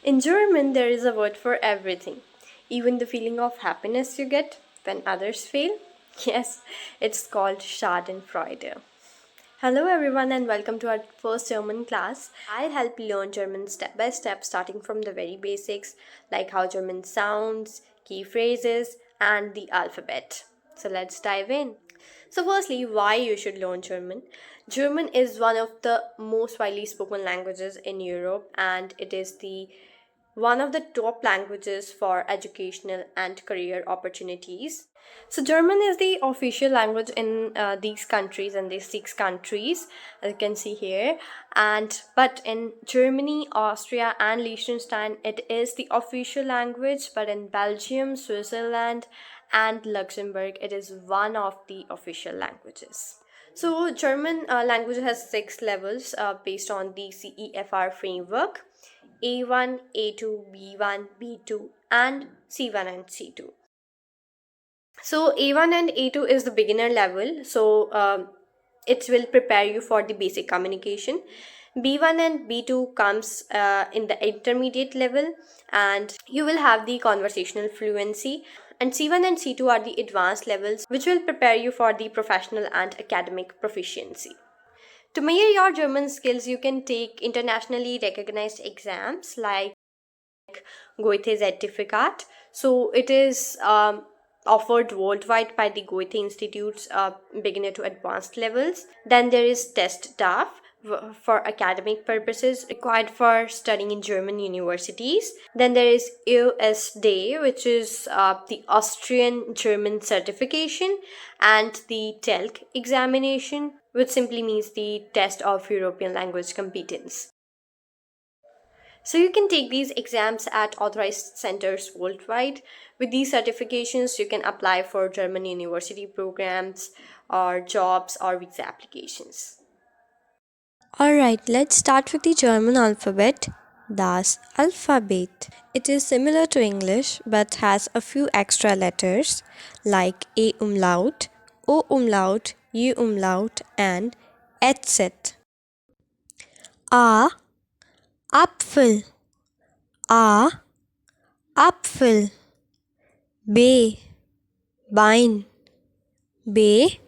In German, there is a word for everything, even the feeling of happiness you get when others fail. Yes, it's called Schadenfreude. Hello, everyone, and welcome to our first German class. I'll help you learn German step by step, starting from the very basics, like how German sounds, key phrases, and the alphabet. So let's dive in. So, firstly, why you should learn German. German is one of the most widely spoken languages in Europe, and it is the one of the top languages for educational and career opportunities. So, German is the official language in these countries and these six countries, as you can see here. And but in Germany, Austria, and Liechtenstein, it is the official language. But in Belgium, Switzerland, and Luxembourg, it is one of the official languages. So, German language has six levels based on the CEFR framework: A1, A2, B1, B2, and C1 and C2. So A1 and A2 is the beginner level. So it will prepare you for the basic communication. B1 and B2 comes in the intermediate level, and you will have the conversational fluency. And C1 and C2 are the advanced levels, which will prepare you for the professional and academic proficiency. To measure your German skills, you can take internationally recognized exams like Goethe certificate. So it is offered worldwide by the Goethe Institute's beginner to advanced levels. Then there is test DAF for academic purposes required for studying in German universities. Then there is USD, which is the Austrian German certification, and the TELC examination, which simply means the test of European language competence. So you can take these exams at authorized centers worldwide. With these certifications, you can apply for German university programs or jobs or visa applications. Alright, let's start with the German alphabet. Das Alphabet. It is similar to English but has a few extra letters like A umlaut, O umlaut, U umlaut, and etc. A. Apfel. A. Apfel. B. Bein. B.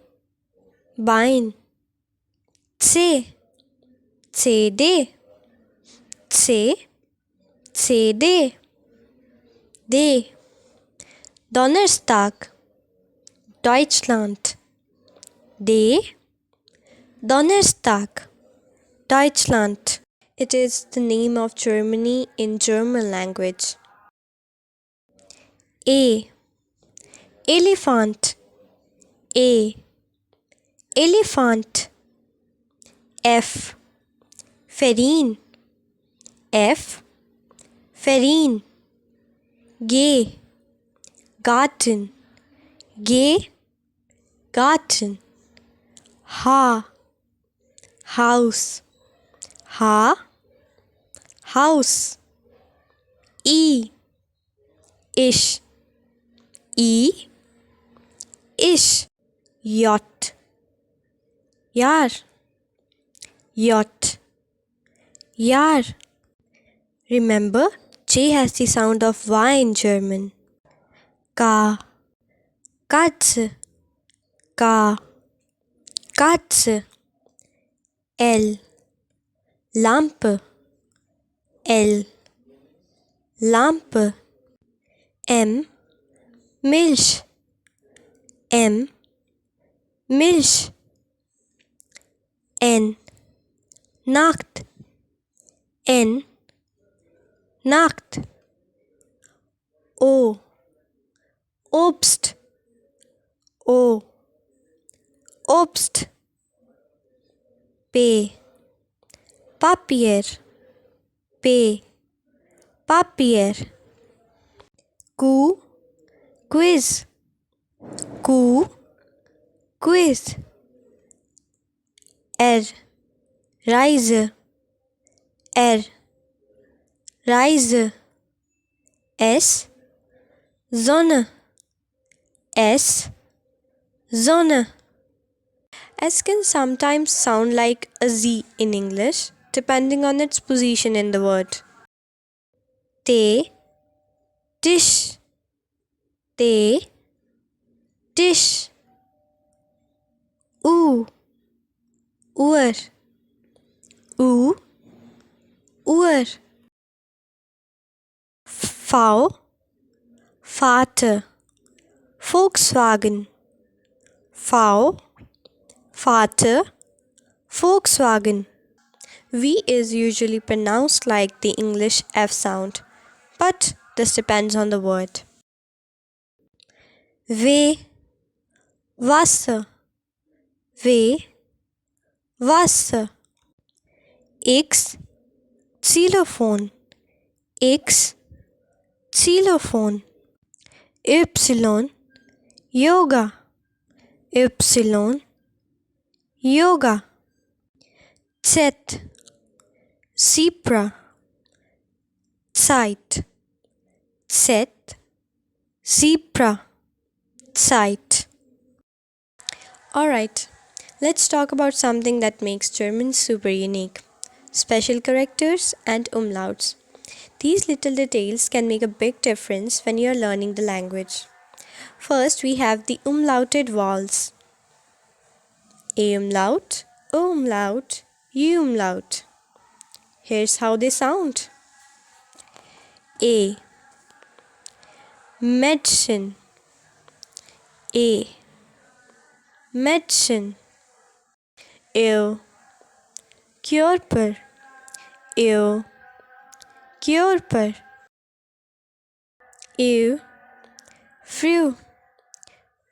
Bein. C. CD. C. CD. D. Donnerstag. Deutschland. D. Donnerstag. Deutschland. It is the name of Germany in German language. A. Elephant. A. Elephant. F. Ferin. F. Ferin. G. Garten. G. Garten. H. House. H. House. I. Ish. I. Ish. Yacht. Yar. Yacht. Yar. Remember, J has the sound of Y in German. Ka. Katze. Ka. Katze. L. Lampe. L. Lampe. M. Milch. M. Milch. N. Nacht. N. Nacht. O. Obst. O. Obst. P. Papier. P. Papier. Q. Quiz. Q. Quiz. R. Reise. R. Reise. S. Sonne. S. Sonne. S can sometimes sound like a Z in English, depending on its position in the word. Te, dish, te, dish. U, oer, u, oer. V, Vater, Volkswagen. V, Vater, Volkswagen. V is usually pronounced like the English F sound, but this depends on the word. W, Wasser, W, Wasser. X, Xylophone, X, Xylophone. Y, Yoga, Y, Yoga. Z, Zebra, Zeit, Z, Zebra, Zeit. Alright, let's talk about something that makes German super unique: special characters and umlauts. These little details can make a big difference when you're learning the language. First, we have the umlauted vowels: A umlaut, O umlaut, U umlaut. Here's how they sound: A, medicine, A, medicine. Eu, Körper, Eu, Körper. Eu, früh,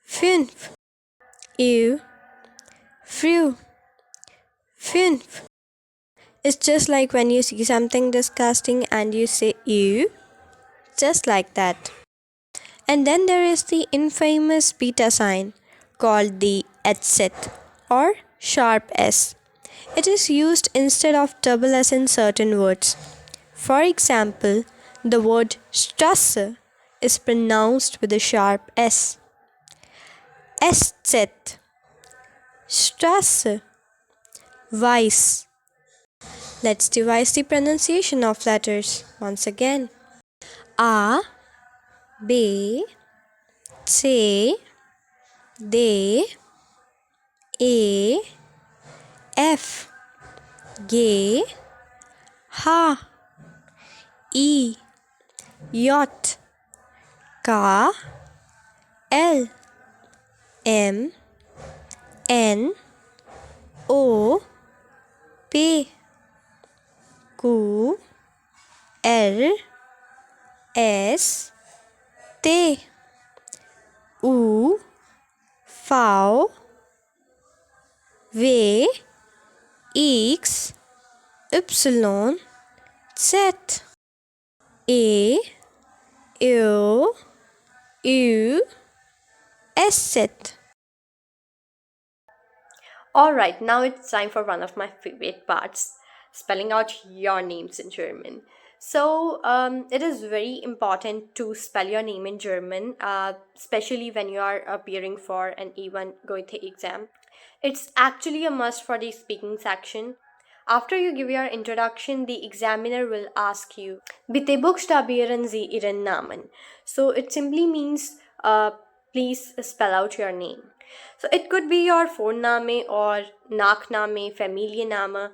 fünf. Eu, früh, fünf. It's just like when you see something disgusting and you say ew, just like that. And then there is the infamous beta sign called the etc or sharp S. It is used instead of double S in certain words. For example, the word Strasse is pronounced with a sharp S. SZ, Strasse, Weiß. Let's devise the pronunciation of letters once again. A, B, C, D, E, F, G, H, I, J, K, L, M, N, O, P, Q, R, S, T, U, V, W, X, Y, Z. E, U, U, S. Alright, now it's time for one of my favorite parts: spelling out your names in German. So, it is very important to spell your name in German, especially when you are appearing for an A1 Goethe exam. It's actually a must for the speaking section. After you give your introduction, the examiner will ask you, Bitte buchstabieren Sie Ihren Namen. So it simply means, please spell out your name. So it could be your Vorname or Nachname, Familienname.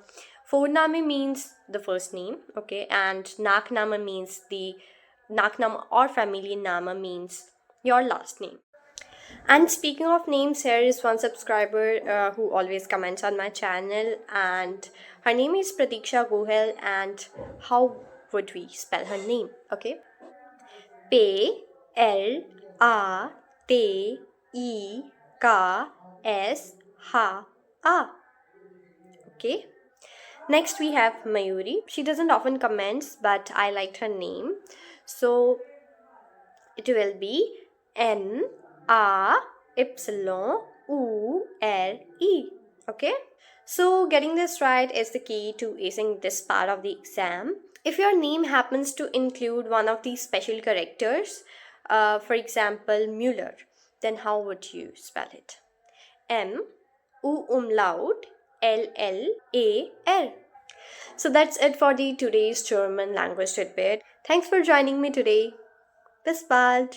Vorname means the first name, okay, and Nachname means the Nachname or Familienname means your last name. And speaking of names, here is one subscriber who always comments on my channel, and her name is Pratiksha Gohel. And how would we spell her name? Okay, Platiksha. Okay. Next we have Mayuri. She doesn't often comments, but I liked her name, so it will be Mayoure. Okay? So, getting this right is the key to acing this part of the exam. If your name happens to include one of these special characters, for example, Mueller, then how would you spell it? M U umlaut LLAR. So that's it for the today's German language tidbit. Thanks for joining me today. Bis bald.